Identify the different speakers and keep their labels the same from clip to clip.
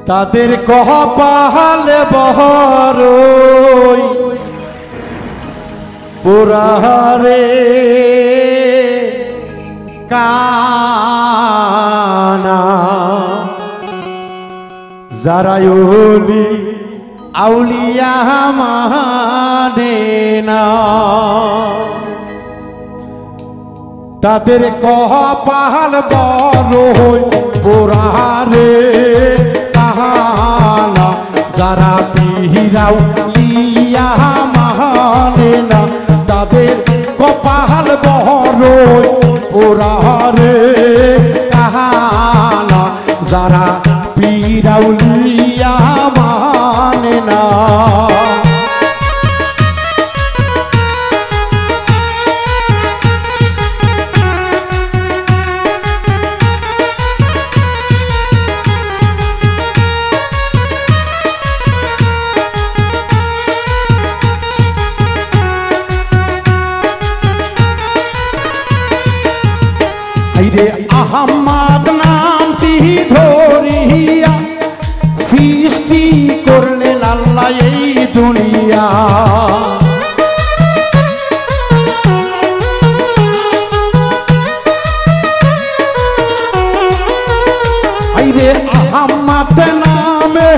Speaker 1: তাদের কপালে বহরই পুরারে কানা যারা ওলি আউলিয়া মানে না তাদের কপাল বড়ই পুরারে কানা যারা পীরাউলিয়া মানে না তাদের কপাল বড়ই পুরারে কানা যারা পীরাউলিয়া মানে না আহমদ নামটি ধরিয়া সৃষ্টি করলেন আল্লাহ এই দুনিয়া আইরে আহমদ নামে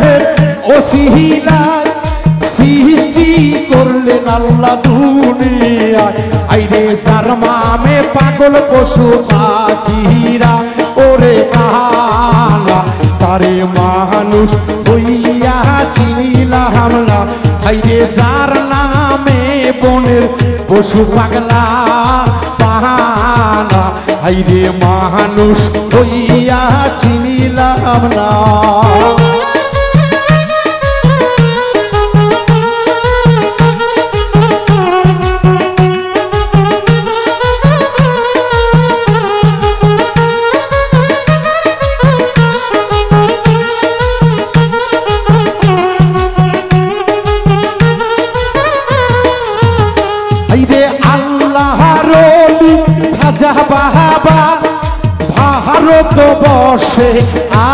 Speaker 1: ওসিলায় সৃষ্টি করলেন আল্লাহ দুনিয়া আইরে যার মামে পাগল পশু পাখিরা ওরে কানা তারে মানুষ হইয়া চিনিলাম না আইরে যার নামে বনের পশু পাগলা পাহানা আইরে মানুষ হইয়া চিনিলাম না বাবা ভারত বর্ষে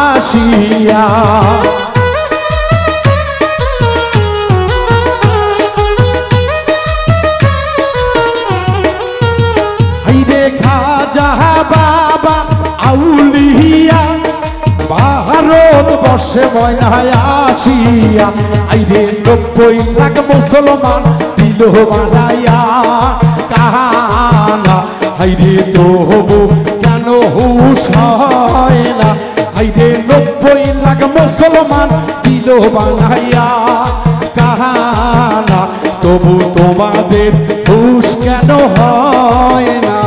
Speaker 1: আসিয়া আইরে খাজা বাবা আউলিয়া ভারত বর্ষে ময়নায় আসিয়া আইরে 90 লাখ মুসলমান দিল বানাইয়া কাহানা হাইরে তবু কেন হুশ হয় না হাইরে 90 লাখ মুসলমান দিল বানাইয়া কাহানা তবু তোমাদের হুশ কেন হয় না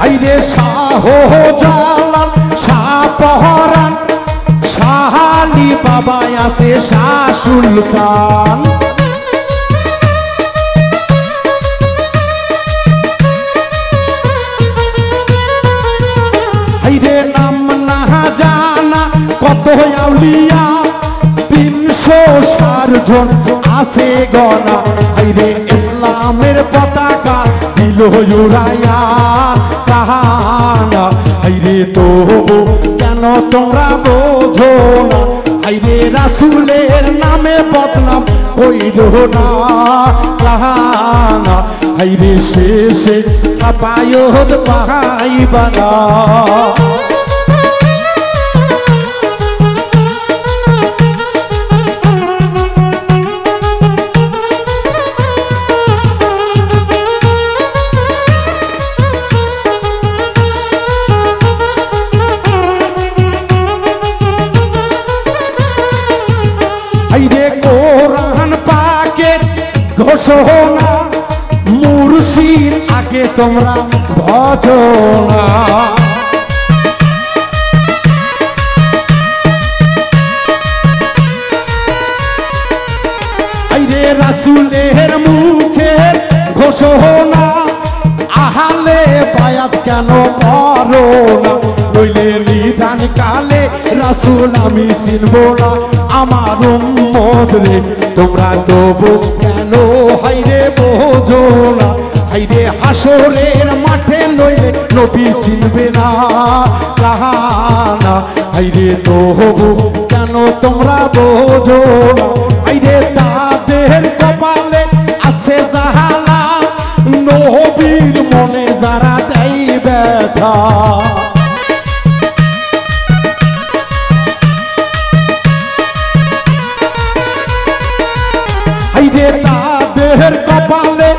Speaker 1: আইরে শাহজালাল শাহপরান শাহ আলী বাবা আছে শাহ সুলতান আইরে নাম না জানা কত আউলিয়া 360 জন আছে গনা আইরে ইসলামের পতাকা দিল উড়াইয়া কাহানা আইরে তবু কেন তোমরা বোঝো না আইরে রাসূলের নামে বদনাম কইরো না কাহানা আইরে শেষে সাপায়ত পাইবা না আইরে কোরআন পাকের ঘোষণা মুর্শিদ আগে তোমরা ভজো না আইরে রাসূলের মুখে ঘোষণা আহলে বায়াত কেন পারো না নইলে নিদান কালে রাসূল আমি চিনব না আমার উম্মত রে তোমরা তবু কেন হাইরে বোঝো না হাইরে হাসরের মাঠে নইলে নবী চিনবে না কাহানা হাইরে তবু কেন তোমরা বোঝো না হাইরে তাদের কপালে আছে জাহালা নবীর মনে যারা দেয় ব্যথা হাইরে তাদের কপালে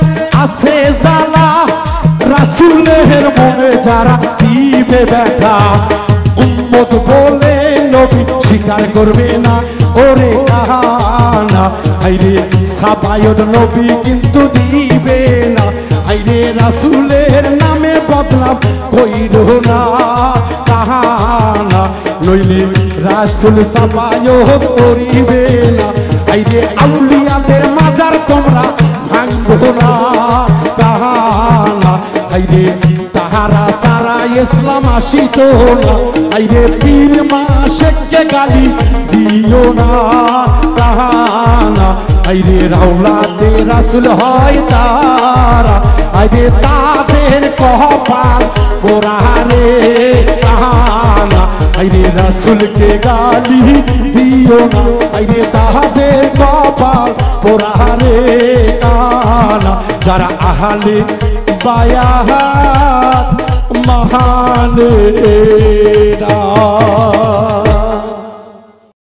Speaker 1: আছে জ্বালা রাসূলের মনে যারা দিবে ব্যথা উম্মত বলে নবী স্বীকার করবে না ওরে কাহানা হাইরে সাফায়ত নবী কিন্তু দিবে না হাইরে রাসূলের নামে বদনাম কইরো না কাহানা নইলে রাসূল সাফায়ত করিবে না হাইরে আউলিয়াদের মাজার তোমরা ভাঙবো না কাহানা হাইরে তাহারা সারা ইসলাম আসিত না হাইরে পীর মাশেককে গালি দিও না কাহানা হাইরে রাউলাতে রাসূল হয় তারা হাইরে তাদের কপাল পোড়ারে কাহানা হাইরে রাসূলকে গালি দিও না হাইরে তাদের কপাল পোড়ারে কাহানা যারা আহলে বায়াত মহানেরা